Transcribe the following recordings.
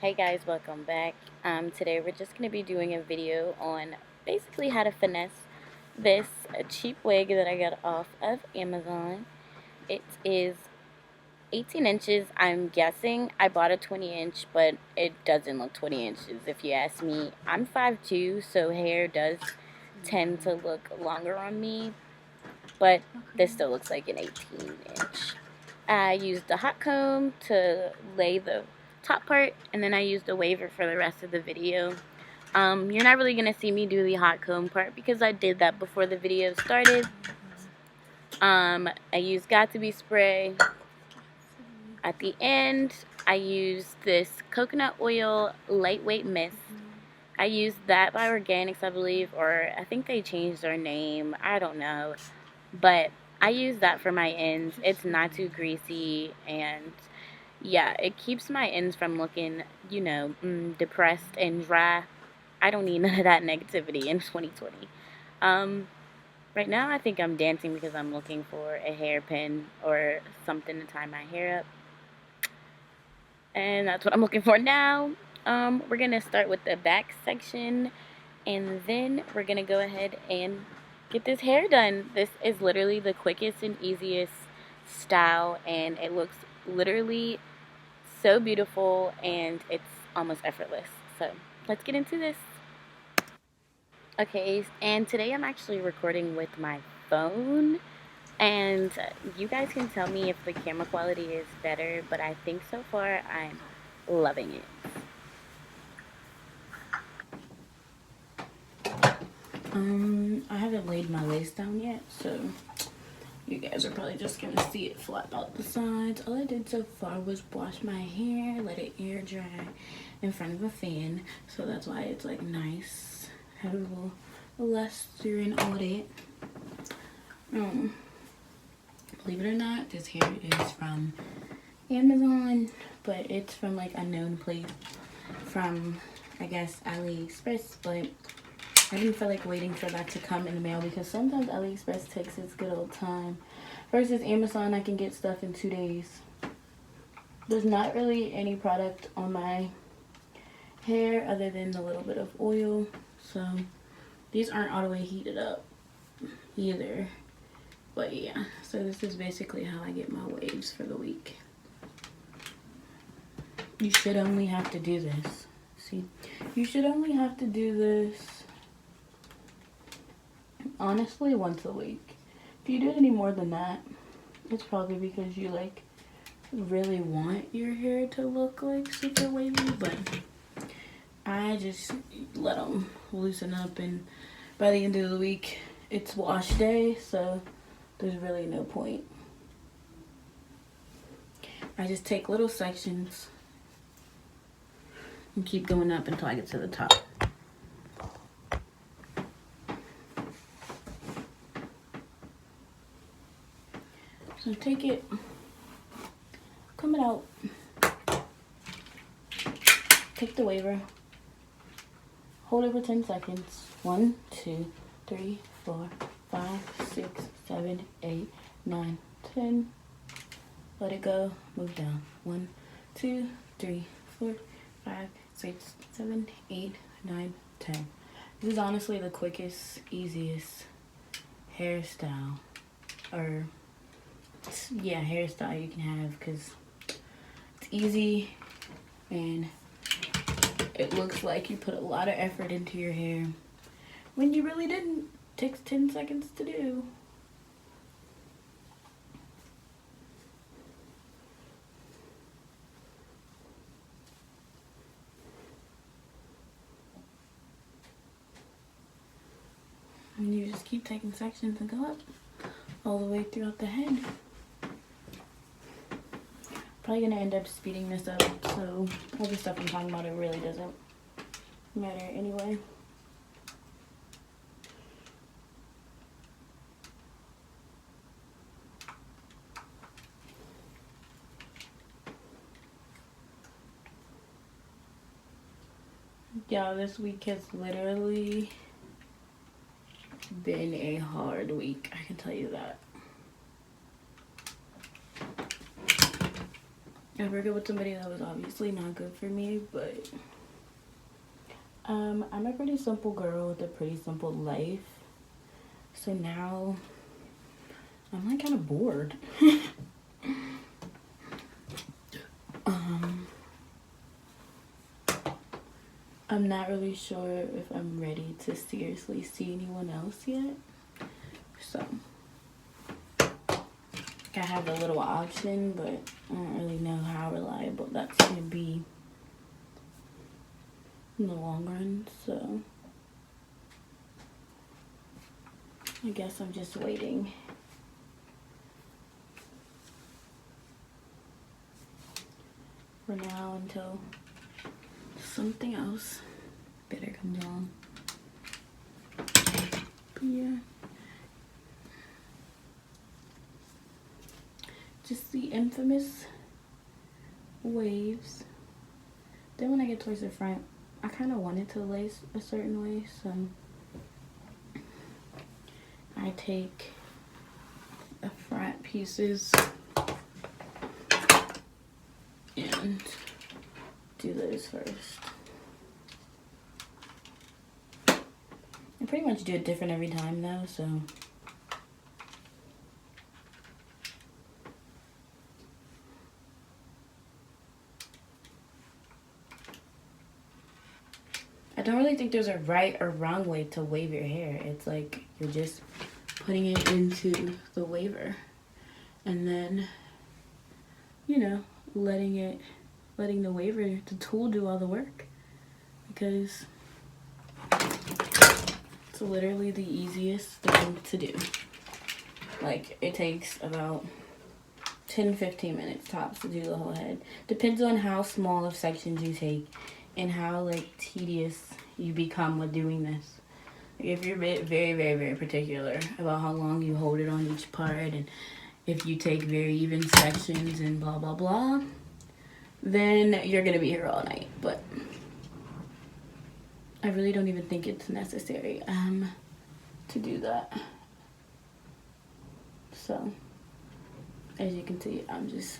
Hey guys, welcome back. Today we're just going to be doing a video on basically how to finesse this cheap wig that I got off of Amazon. It is 18 inches. I'm guessing I bought a 20 inch, but it doesn't look 20 inches if you ask me. I'm 5'2", so hair does tend to look longer on me, but this still looks like an 18 inch. I used a hot comb to lay the top part, and then I used a waver for the rest of the video. You're not really going to see me do the hot comb part because I did that before the video started. I used Got To Be spray. At the end, I used this coconut oil lightweight mist. I used that by Organics, I believe, or I think they changed their name. I don't know. But I use that for my ends. It's not too greasy, and yeah, it keeps my ends from looking, depressed and dry. I don't need none of that negativity in 2020. Right now I think I'm dancing because I'm looking for a hairpin or something to tie my hair up. And that's what I'm looking for now. We're going to start with the back section, and then we're going to go ahead and get this hair done. This is literally the quickest and easiest style, and it looks literally so beautiful, and it's almost effortless. So let's get into this. Okay, and today I'm actually recording with my phone, and you guys can tell me if the camera quality is better, but I think so far I'm loving it. I haven't laid my lace down yet, so you guys are probably just gonna see it flap out the sides. All I did so far was wash my hair, let it air dry in front of a fan, so that's why it's like nice, have a little luster and all that. Believe it or not, this hair is from Amazon, but it's from like a known place from, I guess, AliExpress, but I didn't feel like waiting for that to come in the mail because sometimes AliExpress takes its good old time. Versus Amazon, I can get stuff in 2 days. There's not really any product on my hair other than the little bit of oil. So these aren't all the way heated up either. But yeah, so this is basically how I get my waves for the week. You should only have to do this. See, you should only have to do this honestly once a week. If you do it any more than that, it's probably because you like really want your hair to look like super wavy, but I just let them loosen up, and by the end of the week it's wash day, so there's really no point. I just take little sections and keep going up until I get to the top. So take it, comb it out, take the waver, hold it for 10 seconds. 1, 2, 3, 4, 5, 6, 7, 8, 9, 10. Let it go, move down. 1, 2, 3, 4, 5, 6, 7, 8, 9, 10. This is honestly the quickest, easiest hairstyle, or yeah, hairstyle you can have, because it's easy and it looks like you put a lot of effort into your hair when you really didn't. It takes 10 seconds to do. And you just keep taking sections and go up all the way throughout the head. Probably gonna end up speeding this up, so all the stuff I'm talking about, it really doesn't matter anyway. Yeah, this week has literally been a hard week, I can tell you that. I broke up with somebody that was obviously not good for me, but I'm a pretty simple girl with a pretty simple life. So now I'm like kind of bored. I'm not really sure if I'm ready to seriously see anyone else yet. So I have a little option, but I don't really know how reliable that's going to be in the long run. So I guess I'm just waiting. For now until something else better comes along. But yeah. Just the infamous waves. Then when I get towards the front, I kind of wanted to lace a certain way, so I take the front pieces and do those first. I pretty much do it different every time though, so I don't really think there's a right or wrong way to wave your hair. It's like you're just putting it into the waver and then, you know, letting the waver, the tool, do all the work, because it's literally the easiest thing to do. Like, it takes about 10-15 minutes tops to do the whole head. Depends on how small of sections you take and how like tedious you become with doing this. Like, if you're very, very, very particular about how long you hold it on each part, and if you take very even sections and blah blah blah, then you're gonna be here all night. But I really don't even think it's necessary to do that. So as you can see, I'm just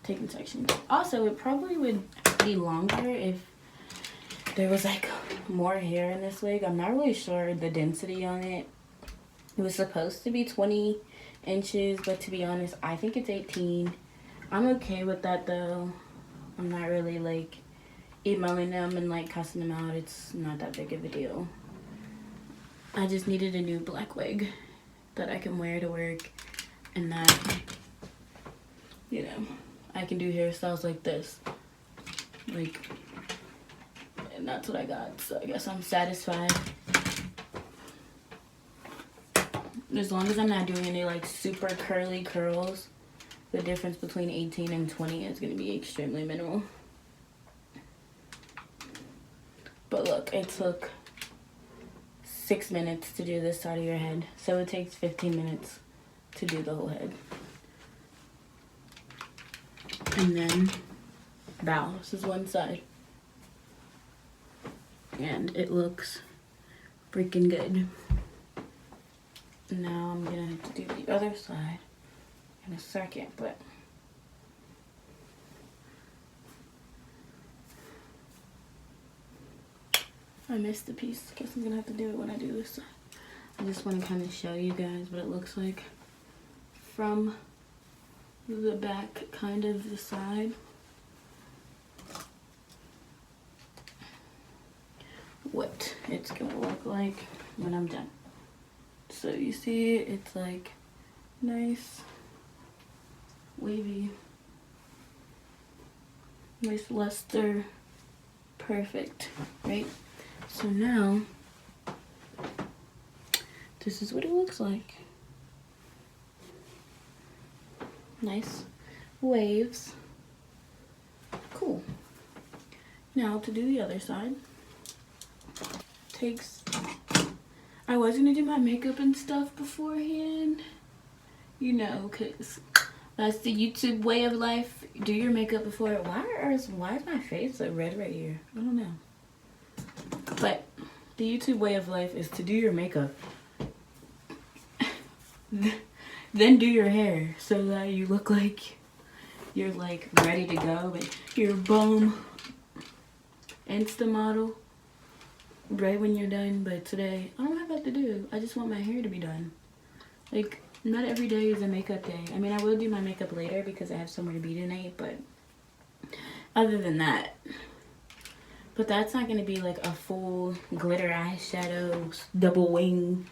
taking sections. Also, it probably would be longer if there was like more hair in this wig. I'm not really sure the density on it. It was supposed to be 20 inches, but to be honest, I think it's 18. I'm okay with that though. I'm not really like emailing them and like cussing them out. It's not that big of a deal. I just needed a new black wig that I can wear to work, and that, you know, I can do hairstyles like this. Like, and that's what I got. So I guess I'm satisfied. As long as I'm not doing any like super curly curls, the difference between 18 and 20 is going to be extremely minimal. But look, it took 6 minutes to do this side of your head. So it takes 15 minutes to do the whole head. And then bow. This is one side. And it looks freaking good. Now I'm gonna have to do the other side in a second, but I missed the piece. Guess I'm gonna have to do it when I do this side. I just want to kind of show you guys what it looks like from the back, kind of the side. What it's gonna look like when I'm done. So you see, it's like nice, wavy, nice luster, perfect, right? So now, this is what it looks like. Nice waves. Cool. Now to do the other side. I was gonna do my makeup and stuff beforehand, you know, cause that's the YouTube way of life. Do your makeup before. Why is my face so red right here? I don't know. But the YouTube way of life is to do your makeup, then do your hair, so that you look like you're like ready to go, but you're boom, Insta model right when you're done. But today, I don't have that to do. I just want my hair to be done. Like, not every day is a makeup day. I mean, I will do my makeup later because I have somewhere to be tonight, but other than that, but that's not going to be like a full glitter eyeshadow, double wing.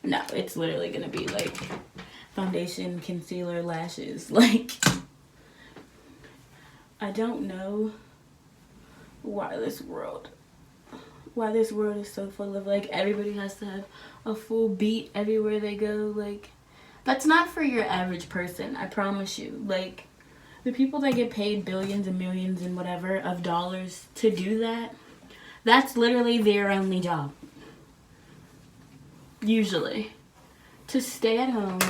No, it's literally going to be like foundation, concealer, lashes. Like, I don't know why this world is so full of like everybody has to have a full beat everywhere they go. Like, that's not for your average person, I promise you. Like, the people that get paid billions and millions and whatever of dollars to do that, that's literally their only job. Usually. To stay at home,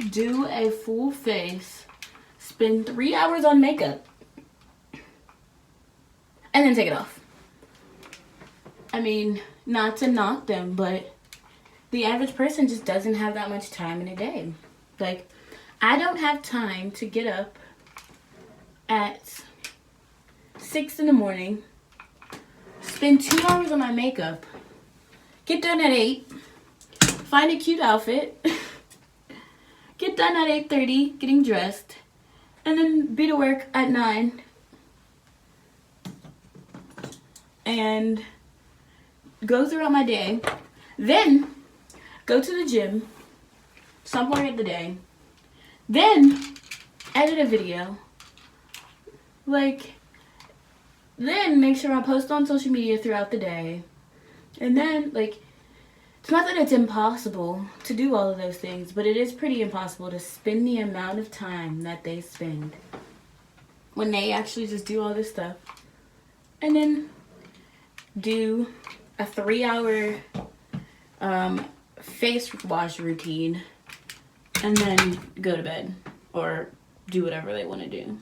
do a full face, spend 3 hours on makeup, and then take it off. I mean, not to knock them, but the average person just doesn't have that much time in a day. Like, I don't have time to get up at 6 in the morning, spend 2 hours on my makeup, get done at 8, find a cute outfit, get done at 8:30 getting dressed, and then be to work at 9, and go throughout my day, then go to the gym some point of the day, then edit a video, like, then make sure I post on social media throughout the day, and then, like, it's not that it's impossible to do all of those things, but it is pretty impossible to spend the amount of time that they spend when they actually just do all this stuff, and then do a 3-hour face wash routine, and then go to bed or do whatever they want to do.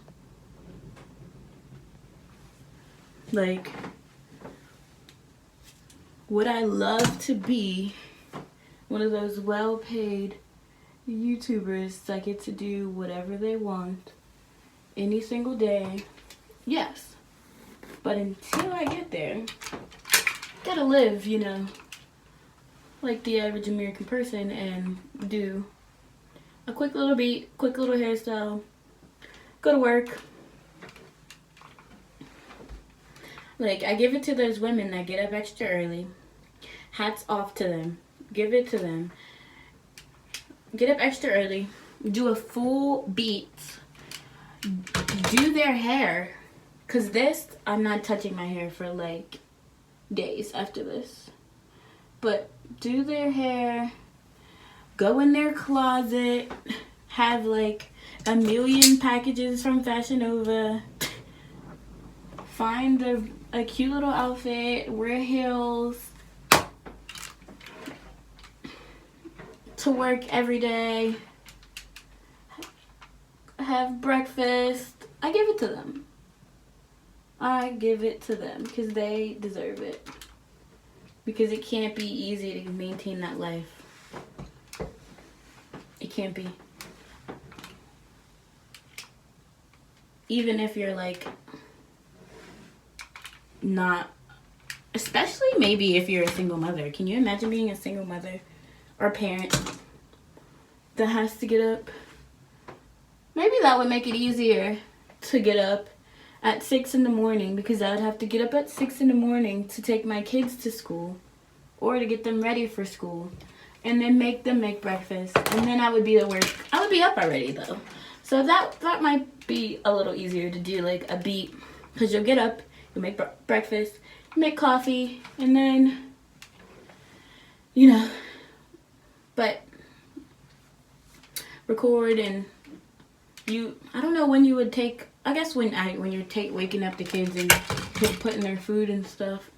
Like, would I love to be one of those well-paid YouTubers that get to do whatever they want any single day? Yes. But until I get there, gotta live, you know, like the average American person, and do a quick little beat, quick little hairstyle, go to work. Like, I give it to those women that get up extra early. Hats off to them. Give it to them. Get up extra early, do a full beat, do their hair. Because this, I'm not touching my hair for like days after this. But do their hair, go in their closet, have like a million packages from Fashion Nova, find a cute little outfit, wear heels, to work every day, have breakfast. I give it to them. I give it to them because they deserve it. Because it can't be easy to maintain that life. It can't be. Even if you're like not, especially maybe if you're a single mother. Can you imagine being a single mother or parent that has to get up? Maybe that would make it easier to get up at 6 in the morning, because I would have to get up at 6 in the morning to take my kids to school or to get them ready for school, and then make them make breakfast, and then I would be at work. I would be up already though, so that might be a little easier to do, like a beat, because you'll get up, you'll make breakfast, you make coffee, and then, you know, but record. And I don't know when you would take, I guess when you're waking up the kids and putting their food and stuff,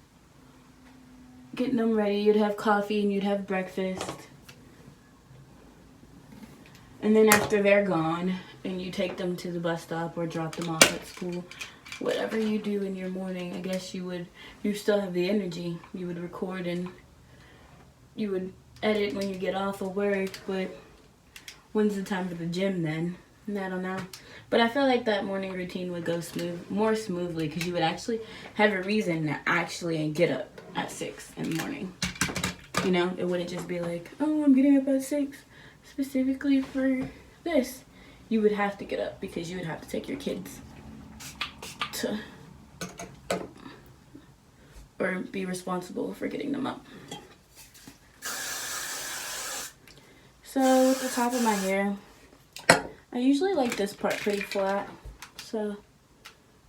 getting them ready, you'd have coffee and you'd have breakfast, and then after they're gone and you take them to the bus stop or drop them off at school, whatever you do in your morning, I guess you still have the energy. You would record and you would edit when you get off of work. But when's the time for the gym then? I don't know. But I feel like that morning routine would go more smoothly because you would actually have a reason to actually get up at 6 in the morning. You know, it wouldn't just be like, oh, I'm getting up at 6 specifically for this. You would have to get up because you would have to take your kids to, or be responsible for getting them up. So with the top of my hair, I usually like this part pretty flat. So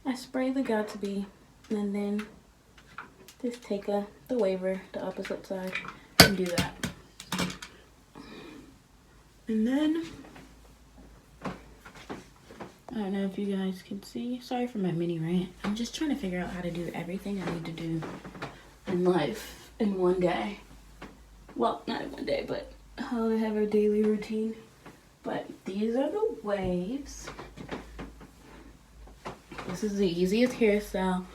I spray the Got2b and then just take the waver, the opposite side, and do that. And then, I don't know if you guys can see. Sorry for my mini rant. I'm just trying to figure out how to do everything I need to do in life in one day. Well, not in one day, but how to have a daily routine. But these are the waves. This is the easiest hairstyle.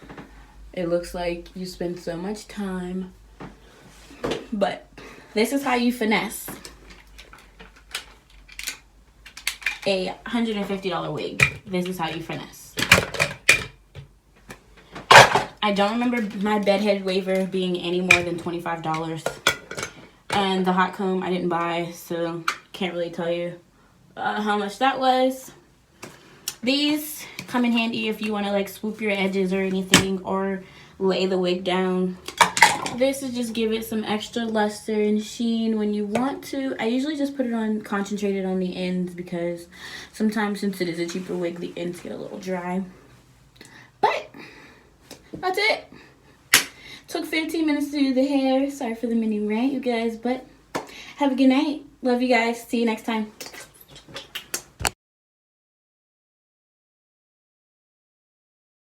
It looks like you spend so much time. But this is how you finesse a $150 wig. This is how you finesse. I don't remember my bedhead waver being any more than $25. And the hot comb I didn't buy, so can't really tell you how much that was. These come in handy if you want to like swoop your edges or anything, or lay the wig down. This is just give it some extra luster and sheen when you want to. I usually just put it on concentrated on the ends because sometimes since it is a cheaper wig, the ends get a little dry. But that's it. Took 15 minutes to do the hair. Sorry for the mini rant, you guys, but have a good night. Love you guys. See you next time.